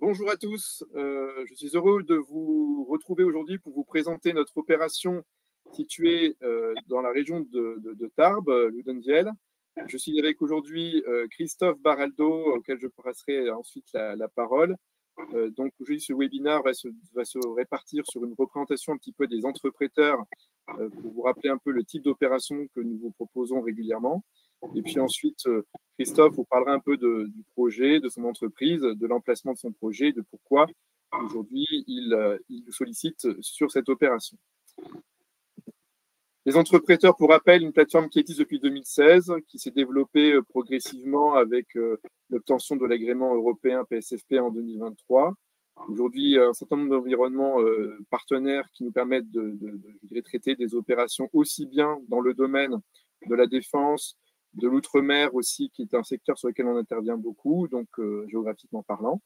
Bonjour à tous, je suis heureux de vous retrouver aujourd'hui pour vous présenter notre opération située dans la région de Tarbes, Loudenvielle. Je suis avec aujourd'hui Christophe Baraldo, auquel je passerai ensuite la parole. Donc aujourd'hui, ce webinaire va se répartir sur une représentation un petit peu des entrepreneurs pour vous rappeler un peu le type d'opération que nous vous proposons régulièrement. Et puis ensuite, Christophe vous parlera un peu du projet, de son entreprise, de l'emplacement de son projet, de pourquoi aujourd'hui il nous sollicite sur cette opération. Les entrepreneurs, pour rappel, une plateforme qui existe depuis 2016, qui s'est développée progressivement avec l'obtention de l'agrément européen PSFP en 2023. Aujourd'hui, un certain nombre d'environnements partenaires qui nous permettent de traiter des opérations aussi bien dans le domaine de la défense, de l'outre-mer aussi, qui est un secteur sur lequel on intervient beaucoup, donc géographiquement parlant.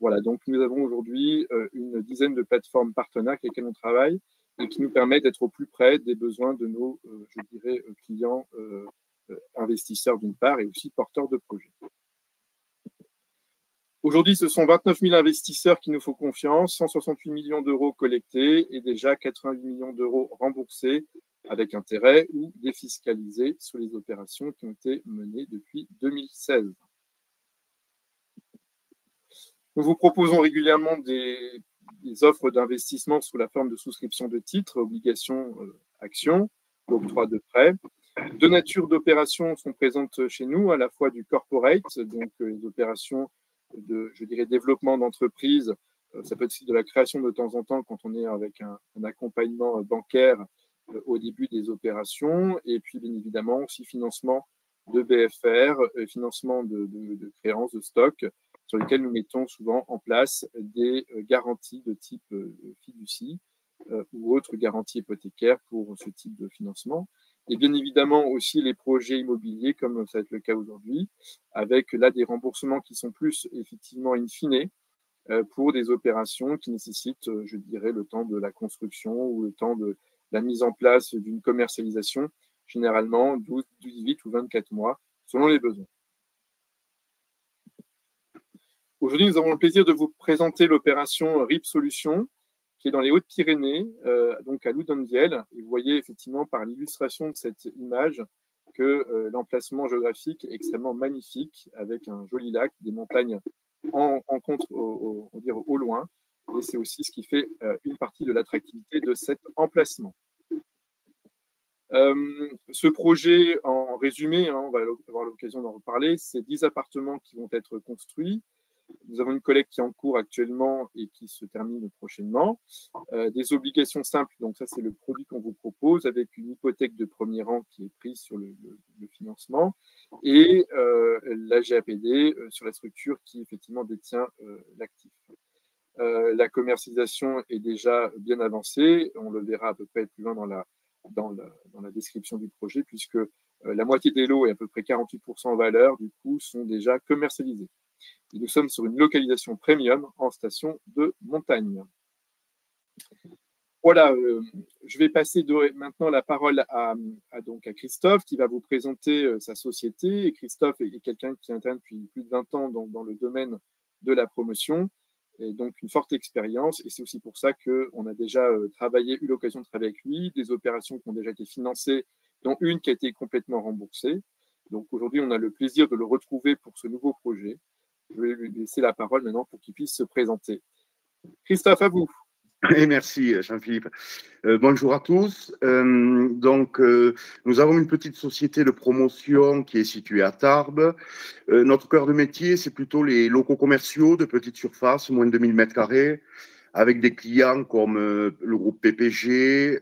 Voilà, donc nous avons aujourd'hui une dizaine de plateformes partenaires avec lesquelles on travaille et qui nous permettent d'être au plus près des besoins de nos, clients investisseurs d'une part et aussi porteurs de projets. Aujourd'hui, ce sont 29 000 investisseurs qui nous font confiance, 168 millions d'euros collectés et déjà 88 millions d'euros remboursés avec intérêt ou défiscalisés sur les opérations qui ont été menées depuis 2016. Nous vous proposons régulièrement des offres d'investissement sous la forme de souscription de titres, obligations, actions, octroi de prêts. Deux natures d'opérations sont présentes chez nous, à la fois du corporate, donc les opérations de, développement d'entreprise. Ça peut être aussi de la création de temps en temps quand on est avec un accompagnement bancaire au début des opérations, et puis bien évidemment aussi financement de BFR, financement de créances, de stock, sur lesquels nous mettons souvent en place des garanties de type fiducie ou autres garanties hypothécaires pour ce type de financement. Et bien évidemment aussi les projets immobiliers, comme ça va être le cas aujourd'hui, avec là des remboursements qui sont plus effectivement in fine pour des opérations qui nécessitent, je dirais, le temps de la construction ou le temps de la mise en place d'une commercialisation, généralement 12, 18 ou 24 mois, selon les besoins. Aujourd'hui, nous avons le plaisir de vous présenter l'opération RIP Solutions, qui est dans les Hautes-Pyrénées, donc à Loudenvielle. Et vous voyez effectivement par l'illustration de cette image que l'emplacement géographique est extrêmement magnifique, avec un joli lac, des montagnes en compte au loin. Et c'est aussi ce qui fait une partie de l'attractivité de cet emplacement. Ce projet, en résumé, on va avoir l'occasion d'en reparler, c'est 10 appartements qui vont être construits. Nous avons une collecte qui est en cours actuellement et qui se termine prochainement. Des obligations simples, donc ça c'est le produit qu'on vous propose, avec une hypothèque de premier rang qui est prise sur le financement, et la GAPD sur la structure qui effectivement détient l'actif. La commercialisation est déjà bien avancée, on le verra à peu près plus loin dans la description du projet, puisque la moitié des lots et à peu près 48% en valeur, du coup, sont déjà commercialisés. Et nous sommes sur une localisation premium en station de montagne. Voilà, je vais passer maintenant la parole à Christophe qui va vous présenter sa société. Et Christophe est quelqu'un qui intervient depuis plus de 20 ans dans le domaine de la promotion, et donc une forte expérience. Et c'est aussi pour ça qu'on a déjà eu l'occasion de travailler avec lui, des opérations qui ont déjà été financées, dont une qui a été complètement remboursée. Donc aujourd'hui, on a le plaisir de le retrouver pour ce nouveau projet. Je vais lui laisser la parole maintenant pour qu'il puisse se présenter. Christophe, à vous. Et merci Jean-Philippe. Bonjour à tous. Nous avons une petite société de promotion qui est située à Tarbes. Notre cœur de métier, c'est plutôt les locaux commerciaux de petite surface, moins de 2000 m², avec des clients comme le groupe PPG,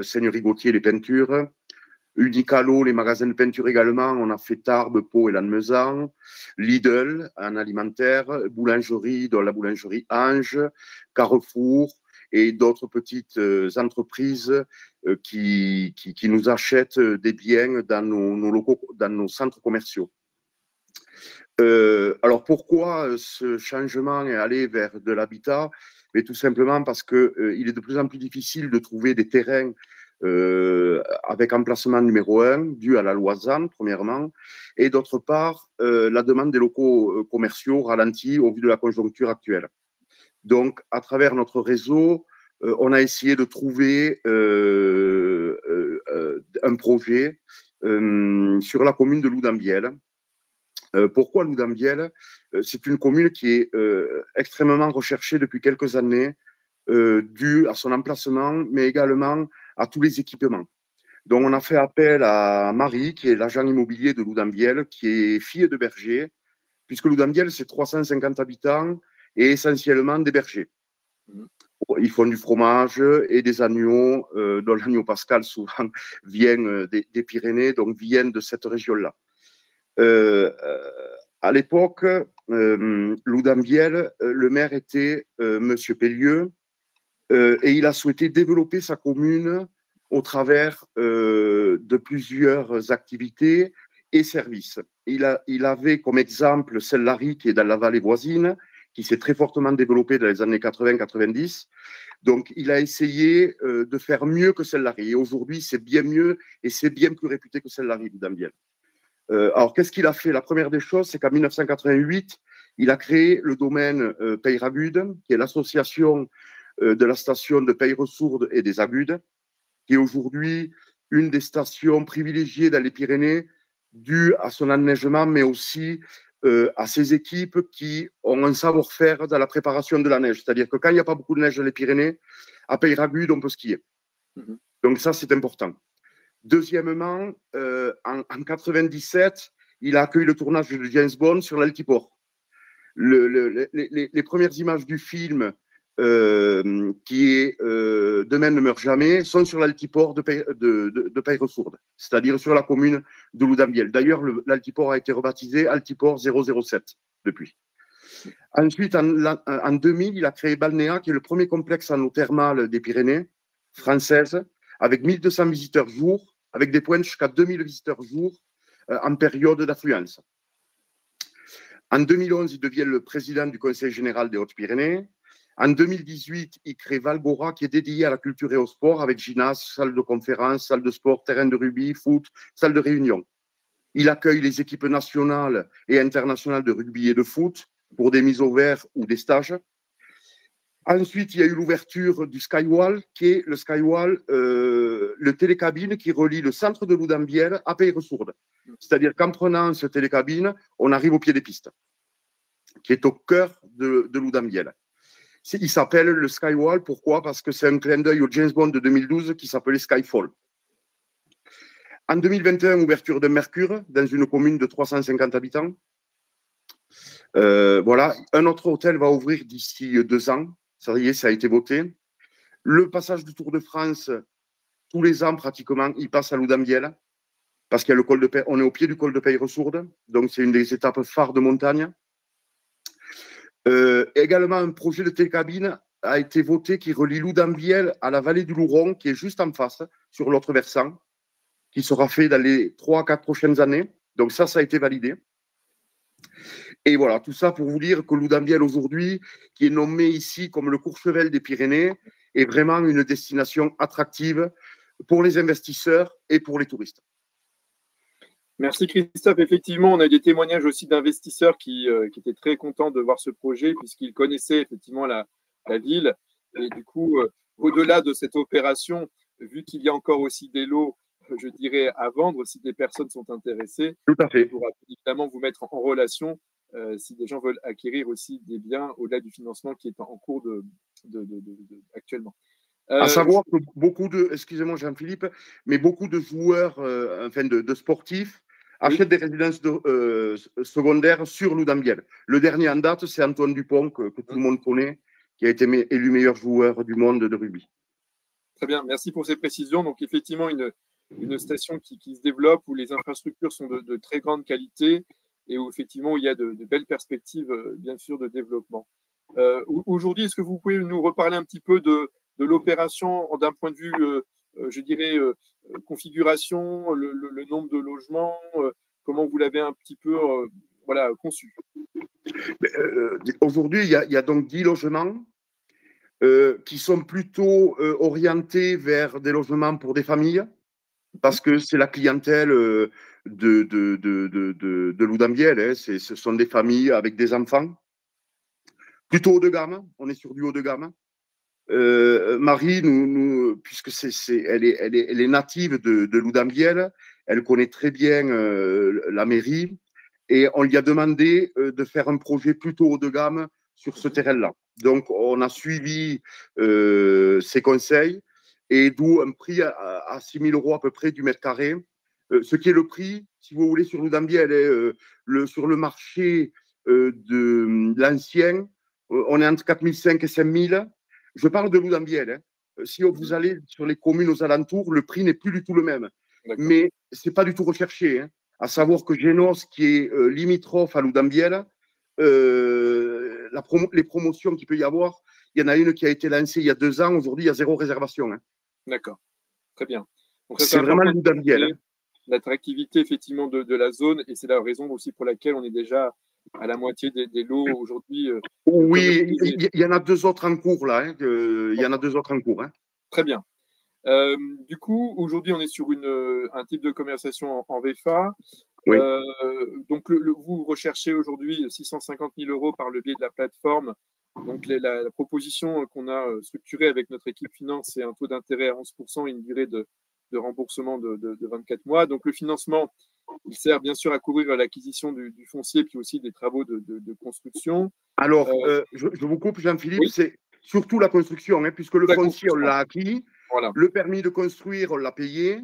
Seigneurie Gauthier, les peintures, Unicalo, les magasins de peinture également. On a fait Tarbes, Pau et Lannemezan, Lidl en alimentaire, boulangerie, dans la boulangerie Ange, Carrefour et d'autres petites entreprises qui nous achètent des biens dans nos locaux, dans nos centres commerciaux. Alors pourquoi ce changement est allé vers de l'habitat? Mais tout simplement parce qu'il est de plus en plus difficile de trouver des terrains avec emplacement numéro 1, dû à la loi ZAN, premièrement, et d'autre part, la demande des locaux commerciaux ralentit au vu de la conjoncture actuelle. Donc, à travers notre réseau, on a essayé de trouver un projet sur la commune de Loudambiel. Pourquoi Loudambiel? C'est une commune qui est extrêmement recherchée depuis quelques années, dû à son emplacement, mais également à tous les équipements. Donc, on a fait appel à Marie, qui est l'agent immobilier de Loudambiel, qui est fille de berger, puisque Loudambiel, c'est 350 habitants et essentiellement des bergers. Ils font du fromage et des agneaux, dont l'agneau pascal souvent vient des Pyrénées, donc viennent de cette région-là. À l'époque, Loudambiel, le maire était Monsieur Pellieu, et il a souhaité développer sa commune au travers de plusieurs activités et services. Il avait comme exemple Selle-Lary, qui est dans la vallée voisine, qui s'est très fortement développée dans les années 80-90. Donc, il a essayé de faire mieux que Selle-Lary. Et aujourd'hui, c'est bien mieux et c'est bien plus réputé que Selle-Lary, Loudambiel. Alors, qu'est-ce qu'il a fait? La première des choses, c'est qu'en 1988, il a créé le domaine Peyragudes, qui est l'association de la station de Peyresourde et des Agudes, qui est aujourd'hui une des stations privilégiées dans les Pyrénées, due à son enneigement, mais aussi à ses équipes qui ont un savoir-faire dans la préparation de la neige. C'est-à-dire que quand il n'y a pas beaucoup de neige dans les Pyrénées, à Peyragudes, on peut skier. Donc ça, c'est important. Deuxièmement, en 97, il a accueilli le tournage de James Bond sur l'Altiport. Les premières images du film, qui est Demain ne meurt jamais, sont sur l'Altiport de Peyresourde, c'est-à-dire sur la commune de Loudambiel. D'ailleurs, l'Altiport a été rebaptisé Altiport 007 depuis. Ensuite, en 2000, il a créé Balnéa, qui est le premier complexe anneau-thermal des Pyrénées françaises, avec 1200 visiteurs jour, avec des pointes jusqu'à 2000 visiteurs jour en période d'affluence. En 2011, il devient le président du Conseil général des Hautes-Pyrénées. En 2018, il crée Valgora, qui est dédié à la culture et au sport, avec gymnase, salle de conférence, salle de sport, terrain de rugby, foot, salle de réunion. Il accueille les équipes nationales et internationales de rugby et de foot pour des mises au vert ou des stages. Ensuite, il y a eu l'ouverture du Skywall, qui est le Skywall, le télécabine qui relie le centre de Loudambiel à Peyresourde. C'est-à-dire qu'en prenant ce télécabine, on arrive au pied des pistes, qui est au cœur de Loudambiel. Il s'appelle le Skywall, pourquoi? Parce que c'est un clin d'œil au James Bond de 2012 qui s'appelait Skyfall. En 2021, ouverture de Mercure dans une commune de 350 habitants. Voilà, un autre hôtel va ouvrir d'ici 2 ans. Ça y est, ça a été voté. Le passage du Tour de France, tous les ans pratiquement, il passe à Loudambiel, parce qu'il y a le col de on est au pied du col de Peyresourde, donc c'est une des étapes phares de montagne. Également, un projet de télécabine a été voté qui relie Loudambiel à la vallée du Louron, qui est juste en face, sur l'autre versant, qui sera fait dans les 3 à 4 prochaines années. Donc ça a été validé. Et voilà, tout ça pour vous dire que Loudambiel aujourd'hui, qui est nommé ici comme le Courchevel des Pyrénées, est vraiment une destination attractive pour les investisseurs et pour les touristes. Merci Christophe. Effectivement, on a des témoignages aussi d'investisseurs qui étaient très contents de voir ce projet puisqu'ils connaissaient effectivement la ville. Et du coup, au-delà de cette opération, vu qu'il y a encore aussi des lots, je dirais, à vendre, si des personnes sont intéressées, tout à fait. on pourra évidemment vous mettre en relation si des gens veulent acquérir aussi des biens au-delà du financement qui est en cours actuellement. À savoir que beaucoup de, excusez-moi Jean-Philippe, mais beaucoup de joueurs, enfin de sportifs, achètent des résidences secondaires sur Loudambiel. Le dernier en date, c'est Antoine Dupont, que tout le monde connaît, qui a été élu meilleur joueur du monde de rugby. Très bien, merci pour ces précisions. Donc effectivement, une station qui se développe, où les infrastructures sont de très grande qualité et où effectivement il y a de belles perspectives, bien sûr, de développement. Aujourd'hui, est-ce que vous pouvez nous reparler un petit peu de l'opération d'un point de vue, je dirais, configuration, le nombre de logements, comment vous l'avez un petit peu voilà, conçu? Aujourd'hui, il y a donc 10 logements. qui sont plutôt orientés vers des logements pour des familles, parce que c'est la clientèle de Loudambiel. Hein. Ce sont des familles avec des enfants, plutôt haut de gamme. On est sur du haut de gamme. Marie, puisque elle est native de Loudambiel, elle connaît très bien la mairie, et on lui a demandé de faire un projet plutôt haut de gamme sur ce terrain-là. Donc, on a suivi ses conseils, et d'où un prix à 6 000 € à peu près du mètre carré, ce qui est le prix, si vous voulez, sur Loudambiel, sur le marché de l'ancien, on est entre 4 500 et 5 000. Je parle de Loudambiel. Hein. Si vous allez sur les communes aux alentours, le prix n'est plus du tout le même. Mais ce n'est pas du tout recherché. Hein. À savoir que Génos, qui est limitrophe à Loudambiel, les promotions qu'il peut y avoir, il y en a une qui a été lancée il y a 2 ans. Aujourd'hui, il y a 0 réservation. Hein. D'accord, très bien. C'est vraiment Loudambiel. Hein. L'attractivité, effectivement, de la zone, et c'est la raison aussi pour laquelle on est déjà à la moitié des lots aujourd'hui. Oui, il y en a 2 autres en cours, là. Hein, il y en a 2 autres en cours. Hein. Très bien. Du coup, aujourd'hui, on est sur un type de commercialisation en VFA. Oui. Donc, vous recherchez aujourd'hui 650 000 € par le biais de la plateforme. Donc, la proposition qu'on a structurée avec notre équipe finance, c'est un taux d'intérêt à 11% et une durée de remboursement de 24 mois. Donc, le financement, il sert bien sûr à couvrir l'acquisition du foncier, puis aussi des travaux de construction. Alors, je vous coupe, Jean-Philippe, oui. C'est surtout la construction, hein, puisque le foncier, on l'a acquis. Voilà. Le permis de construire, on l'a payé.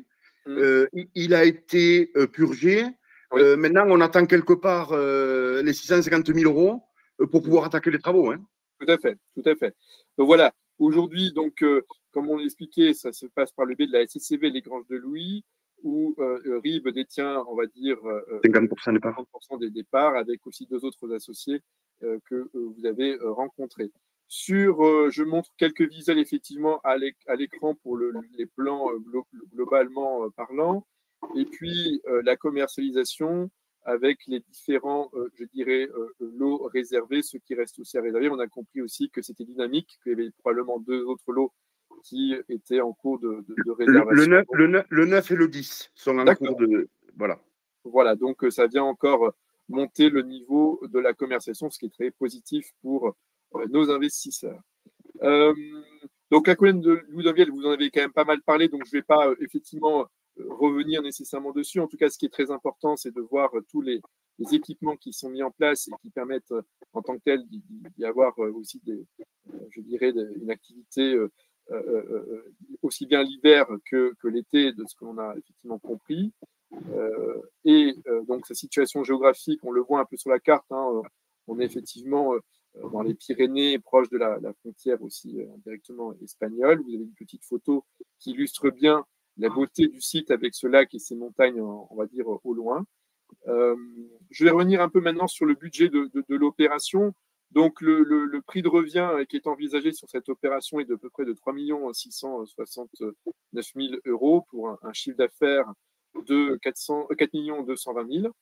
Il a été purgé. Oui. Maintenant, on attend quelque part les 650 000 € pour pouvoir attaquer les travaux. Hein. Tout à fait, tout à fait. Donc voilà, aujourd'hui, donc, comme on l'expliquait, ça se passe par le biais de la SCCV Les Granges de Louis, où RIB détient, on va dire, 50% des départs, avec aussi 2 autres associés que vous avez rencontrés. Je montre quelques visuels effectivement à l'écran pour les plans globalement parlant, et puis la commercialisation avec les différents, je dirais, lots réservés, ceux qui restent aussi à réserver. On a compris aussi que c'était dynamique, qu'il y avait probablement 2 autres lots qui étaient en cours de réservation. Le 9 et le 10 sont en cours de… Voilà. Voilà, donc ça vient encore monter le niveau de la commercialisation, ce qui est très positif pour nos investisseurs. Donc la colline de Loudambiel, vous en avez quand même pas mal parlé, donc je ne vais pas effectivement revenir nécessairement dessus. En tout cas, ce qui est très important, c'est de voir tous les équipements qui sont mis en place et qui permettent en tant que tel d'y avoir aussi je dirais, une activité aussi bien l'hiver que l'été, de ce que l'on a effectivement compris. Donc sa situation géographique, on le voit un peu sur la carte, hein, on est effectivement dans les Pyrénées, proche de la frontière aussi directement espagnole. Vous avez une petite photo qui illustre bien la beauté du site avec ce lac et ces montagnes, on va dire, au loin. Je vais revenir un peu maintenant sur le budget de l'opération. Donc, le prix de revient qui est envisagé sur cette opération est de peu près de 3 669 000 € pour un chiffre d'affaires de 4 220 000,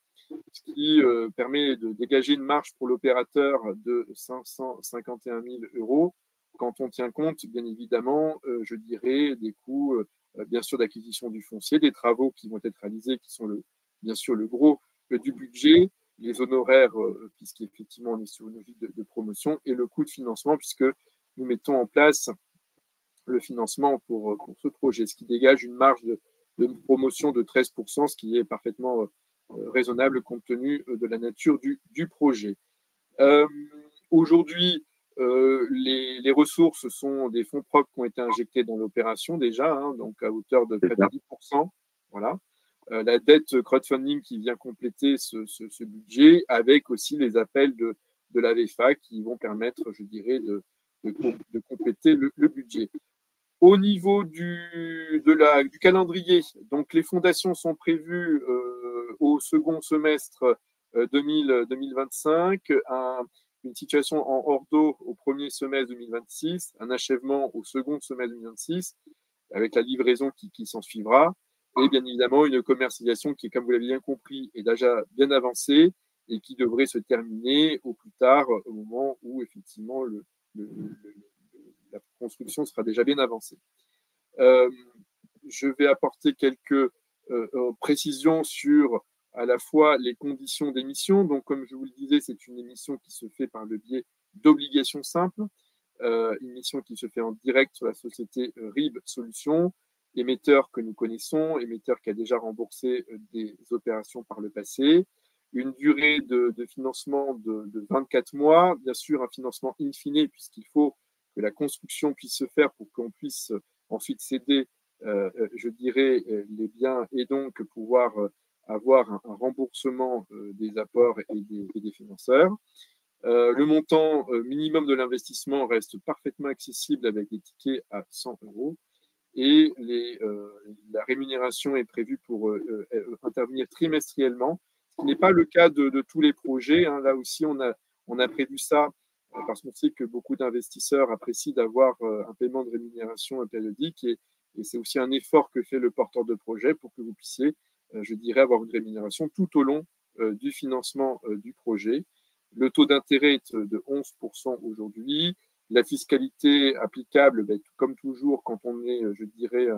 ce qui permet de dégager une marge pour l'opérateur de 551 000 € quand on tient compte, bien évidemment, je dirais, des coûts, bien sûr, d'acquisition du foncier, des travaux qui vont être réalisés, qui sont bien sûr le gros du budget, les honoraires, puisqu'effectivement on est sur une logique de promotion, et le coût de financement, puisque nous mettons en place le financement pour ce projet, ce qui dégage une marge de promotion de 13%, ce qui est parfaitement raisonnable compte tenu de la nature du projet. Aujourd'hui, les ressources sont des fonds propres qui ont été injectés dans l'opération déjà, hein, donc à hauteur de près de 10%. Voilà. La dette crowdfunding qui vient compléter ce budget, avec aussi les appels de la VFA qui vont permettre, je dirais, de compléter le budget. Au niveau du calendrier, donc les fondations sont prévues au second semestre 2025, une situation en hors d'eau au premier semestre 2026, un achèvement au second semestre 2026, avec la livraison qui s'en suivra, et bien évidemment une commercialisation qui, comme vous l'avez bien compris, est déjà bien avancée et qui devrait se terminer au plus tard au moment où effectivement la construction sera déjà bien avancée. Je vais apporter quelques précisions sur à la fois les conditions d'émission. Donc, comme je vous le disais, c'est une émission qui se fait par le biais d'obligations simples, une émission qui se fait en direct sur la société RIB Solutions, émetteur que nous connaissons, émetteur qui a déjà remboursé des opérations par le passé, une durée de financement de 24 mois, bien sûr un financement in fine, puisqu'il faut que la construction puisse se faire pour qu'on puisse ensuite céder, je dirais, les biens et donc pouvoir avoir un remboursement des apports et des financeurs. Le montant minimum de l'investissement reste parfaitement accessible avec des tickets à 100 € et la rémunération est prévue pour intervenir trimestriellement, ce qui n'est pas le cas de tous les projets. Hein. Là aussi, on a prévu ça parce qu'on sait que beaucoup d'investisseurs apprécient d'avoir un paiement de rémunération périodique et c'est aussi un effort que fait le porteur de projet pour que vous puissiez, je dirais, avoir une rémunération tout au long du financement du projet. Le taux d'intérêt est de 11% aujourd'hui. La fiscalité applicable, comme toujours, quand on est, je dirais,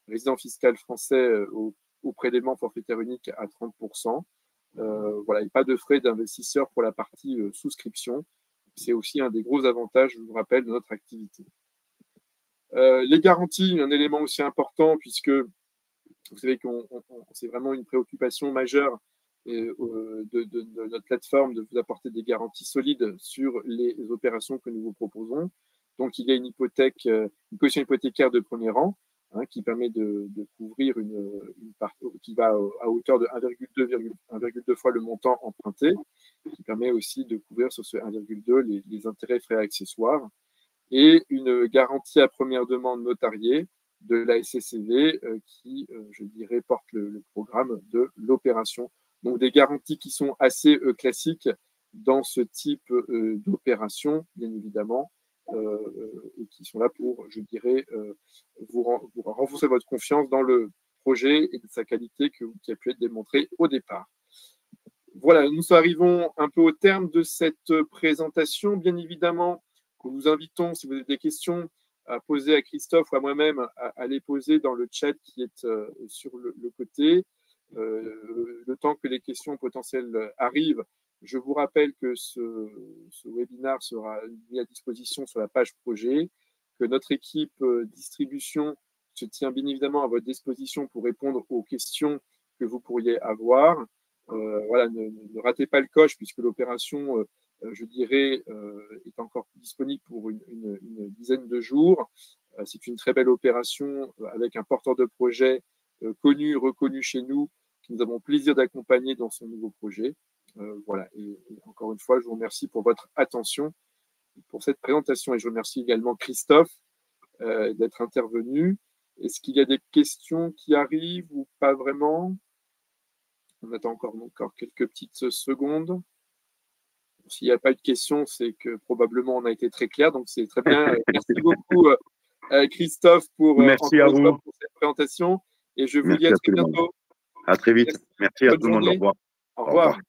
résident fiscal français au prélèvement forfaitaire unique à 30%. Voilà, et pas de frais d'investisseur pour la partie souscription. C'est aussi un des gros avantages, je vous rappelle, de notre activité. Les garanties, un élément aussi important, puisque vous savez que c'est vraiment une préoccupation majeure de notre plateforme de vous apporter des garanties solides sur les opérations que nous vous proposons. Donc, il y a une hypothèque, une caution hypothécaire de premier rang qui permet de couvrir une part qui va à hauteur de 1,2 fois le montant emprunté, qui permet aussi de couvrir sur ce 1,2 les intérêts, frais accessoires, et une garantie à première demande notariée de la SCCV qui, je dirais, porte le programme de l'opération. Donc, des garanties qui sont assez classiques dans ce type d'opération, bien évidemment, et qui sont là pour, je dirais, vous renforcer votre confiance dans le projet et de sa qualité qui a pu être démontrée au départ. Voilà, nous arrivons un peu au terme de cette présentation. Bien évidemment, nous vous invitons, si vous avez des questions, à poser à Christophe ou à moi-même, à les poser dans le chat qui est sur le côté. Le temps que les questions potentielles arrivent, je vous rappelle que ce webinaire sera mis à disposition sur la page projet, que notre équipe distribution se tient bien évidemment à votre disposition pour répondre aux questions que vous pourriez avoir. Voilà, ne ratez pas le coche puisque l'opération, je dirais, est encore disponible pour une dizaine de jours. C'est une très belle opération avec un porteur de projet connu, reconnu chez nous, que nous avons plaisir d'accompagner dans son nouveau projet. Voilà, et encore une fois, je vous remercie pour votre attention pour cette présentation et je remercie également Christophe d'être intervenu. Est-ce qu'il y a des questions qui arrivent ou pas vraiment? On attend encore quelques petites secondes. S'il n'y a pas eu de questions, c'est que probablement on a été très clair, donc c'est très bien. Merci beaucoup Christophe pour cette présentation et je vous dis à très bientôt. À très vite. Merci à tout le monde. Au revoir. Au revoir.